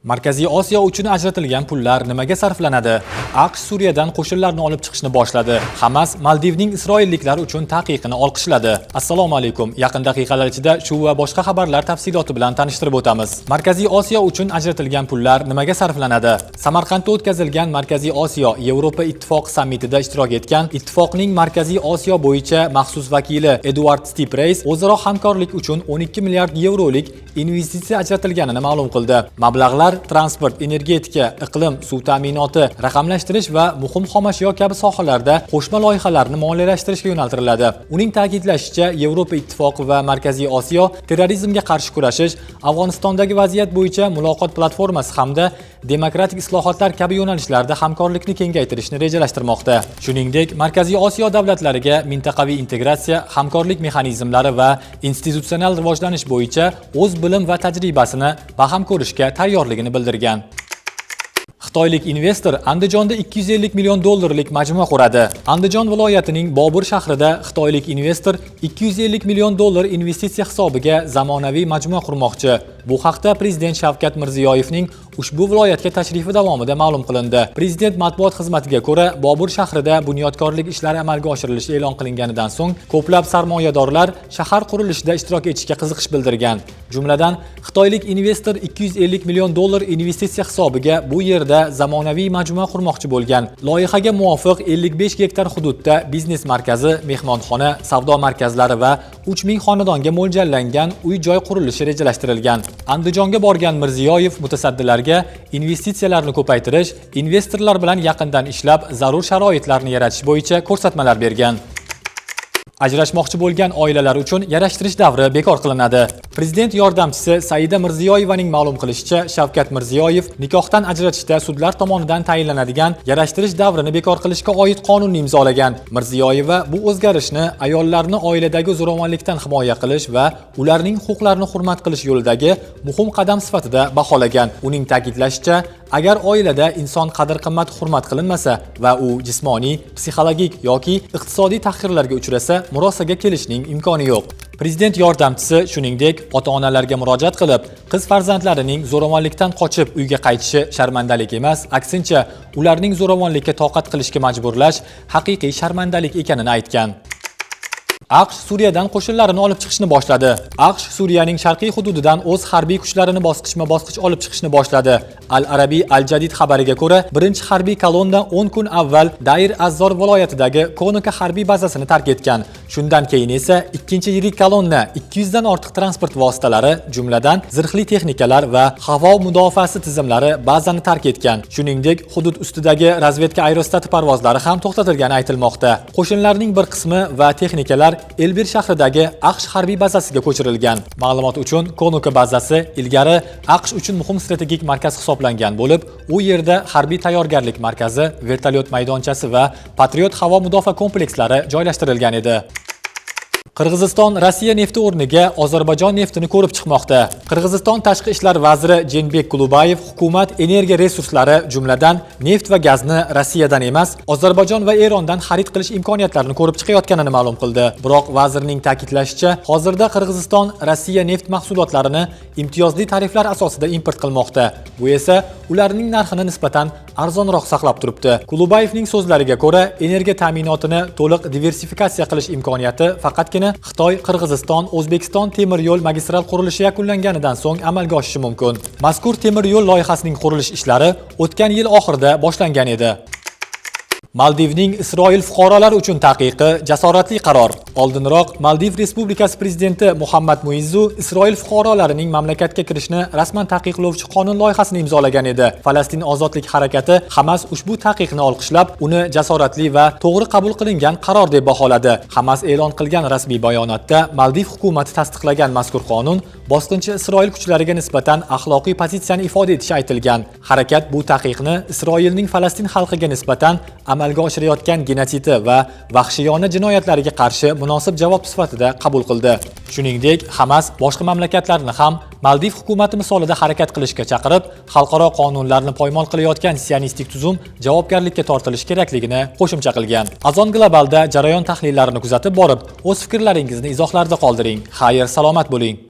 Markaziy Osiyo uchun ajratilgan pullar nimaga sarflanadi? AQSh Suriyadan qo'shinlarni olib chiqishni boshladi. Hamas Maldivning isroilliklar uchun taqiqini olqishladi. Assalomu alaykum. Yaqin daqiqalar ichida shu va boshqa xabarlar tafsiloti bilan tanishtirib o'tamiz. Markaziy Osiyo uchun ajratilgan pullar nimaga sarflanadi? Samarqandda o'tkazilgan Markaziy Osiyo Yevropa Ittifoqi sammitida ishtirok etgan Ittifoqning Markaziy Osiyo bo'yicha maxsus vakili Eduard Stipreys o'zaro hamkorlik uchun 12 milliard yevrolik investitsiya ajratilganini ma'lum qildi. Mablag'lar transport, energetika, iqlim, suv ta'minoti, raqamlashtirish va muhim xomashyo kabi sohalarda qo'shma loyihalarni moliyalashtirishga yo'naltiriladi. Uning ta'kidlashicha, Yevropa Ittifoqi va Markaziy Osiyo terrorizmga qarshi kurashish, Afg'onistondagi vaziyat bo'yicha muloqot platformasi hamda demokratik islohotlar kabi yo'nalishlarda hamkorlikni kengaytirishni rejalashtirmoqda. Shuningdek, Markaziy Osiyo davlatlariga mintaqaviy integratsiya, hamkorlik mexanizmlari va institutsional rivojlanish bo'yicha o'z bilim va tajribasini baham ko'rishga tayyorligini bildirgan. Xitoylik investor Andijonda 250 million dollarlik majmua quradi. Andijon viloyatining Bobur shahrida xitoylik investor 250 million dollar investitsiya hisobiga zamonaviy majmua qurmoqchi. Bu haqda Prezident Shavkat Mirziyoyevning ushbu viloyatga tashrifi davomida ma'lum qilindi. Prezident matbuot xizmatiga ko'ra, Bobur shahrida bunyodkorlik ishlari amalga oshirilishi e'lon qilinganidan so'ng ko'plab sarmoyadorlar shahar qurilishida ishtirok etishga qiziqish bildirgan. Jumladan, xitoylik investor 250 million dollar investitsiya hisobiga bu yerda zamonaviy majmua qurmoqchi bo'lgan. Loyihaga muvofiq 55 gektar hududda biznes markazi, mehmonxona, savdo markazlari va 3000 xonadonga mo'ljallangan uy-joy qurilishi rejalashtirilgan. Andijonga borgan Mirziyoyev mutasaddilarga investitsiyalarni ko'paytirish, investorlar bilan yaqindan ishlab, zarur sharoitlarni yaratish bo'yicha ko'rsatmalar bergan. Ajrashmoqchi bo'lgan oilalar uchun yarashtirish davri bekor qilinadi. Prezident yordamchisi Saida Mirziyoyevaning ma'lum qilishicha, Shavkat Mirziyoyev nikohdan ajratishda sudlar tomonidan tayinlanadigan yarashtirish davrini bekor qilishga oid qonunni imzolagan. Mirziyoyeva bu o'zgarishni ayollarni oiladagi zo'ravonlikdan himoya qilish va ularning huquqlarini hurmat qilish yo'lidagi muhim qadam sifatida baholagan. Uning ta'kidlashicha, agar oilada inson qadr-qimmati hurmat qilinmasa va u jismoniy, psixologik yoki iqtisodiy tahqirlarga uchrasa, murosaga kelishning imkoni yo'q. Prezident yordamchisi shuningdek ota-onalarga murojaat qilib, qiz farzandlarining zo'ravonlikdan qochib uyga qaytishi sharmandalik emas, aksincha ularning zo'ravonlikka toqat qilishga majburlash haqiqiy sharmandalik ekanini aytgan. AQSh Suriyadan qo'shinlarini olib chiqishni boshladi. AQSh Suriyaning sharqiy hududidan o'z harbiy kuchlarini bosqichma-bosqich olib chiqishni boshladi. Al-Arabiy Al-Jadid xabariga ko'ra, birinchi harbiy kolonna 10 kun avval Dair Azzor viloyatidagi Konuka harbiy bazasini tark etgan. Shundan keyin esa ikkinchi yirik kolonna 200 dan ortiq transport vositalari, jumladan zirhli texnikalar va havo mudofaasi tizimlari bazani tark etgan. Shuningdek, hudud ustidagi razvedka aerostati parvozlari ham to'xtatilgani aytilmoqda. Qo'shinlarning bir qismi va texnikalar Elbir shahridagi AQSh harbiy bazasiga ko'chirilgan. Ma'lumot uchun, Konuka bazasi ilgari AQSh uchun muhim strategik markaz hisoblangan bo'lib, u yerda harbiy tayyorgarlik markazi, vertolyot maydonchasi va Patriot havo mudofaa komplekslari joylashtirilgan edi. Qirg'iziston Rossiya nefti o'rniga Ozarbayjon neftini ko'rib chiqmoqda. Qirg'iziston tashqi ishlar vaziri Jenbek Kulubayev hukumat energiya resurslari, jumladan neft va gazni Rossiyadan emas, Ozarbayjon va Erondan xarid qilish imkoniyatlarini ko'rib chiqayotganini ma'lum qildi. Biroq vazirning ta'kidlashicha, hozirda Qirg'iziston Rossiya neft mahsulotlarini imtiyozli tariflar asosida import qilmoqda. Bu esa ularning narxini nisbatan arzonroq saqlab turibdi. Kulubayevning so'zlariga ko'ra, energiya ta'minotini to'liq diversifikatsiya qilish imkoniyati faqatgina Xitoy, Qirg'iziston, O'zbekiston temir yo'l magistral qurilishi yakunlanganidan so'ng amalga oshishi mumkin. Mazkur temir yo'l loyihasining qurilish ishlari o'tgan yil oxirida boshlangan edi. Maldivning Isroil fuqarolari uchun taqiqi jasoratli qaror. Oldinroq Maldiv Respublikasi prezidenti Muhammad Muizzu Isroil fuqarolarining mamlakatga kirishni rasman taqiqlovchi qonun loyihasini imzolagan edi. Falastin ozodlik harakati Hamas ushbu taqiqni olqishlab, uni jasoratli va to'g'ri qabul qilingan qaror deb baholadi. Hamas e'lon qilgan rasmiy bayonotda Maldiv hukumati tasdiqlagan mazkur qonun bosqinchi Isroil kuchlariga nisbatan axloqiy pozitsiyani ifoda etishi aytilgan. Harakat bu taqiqni Isroilning Falastin xalqiga nisbatan amalga oshirayotgan genotsidi va vahshiyona jinoyatlariga qarshi munosib javob sifatida qabul qildi. Shuningdek, Hamas boshqa mamlakatlarni ham Maldiv hukumati misolida harakat qilishga chaqirib, xalqaro qonunlarni poymol qilayotgan sionistik tuzum javobgarlikka tortilishi kerakligini qo'shimcha qilgan. Azon Globalda jarayon tahlillarini kuzatib borib, o'z fikrlaringizni izohlarda qoldiring. Xayr, salomat bo'ling.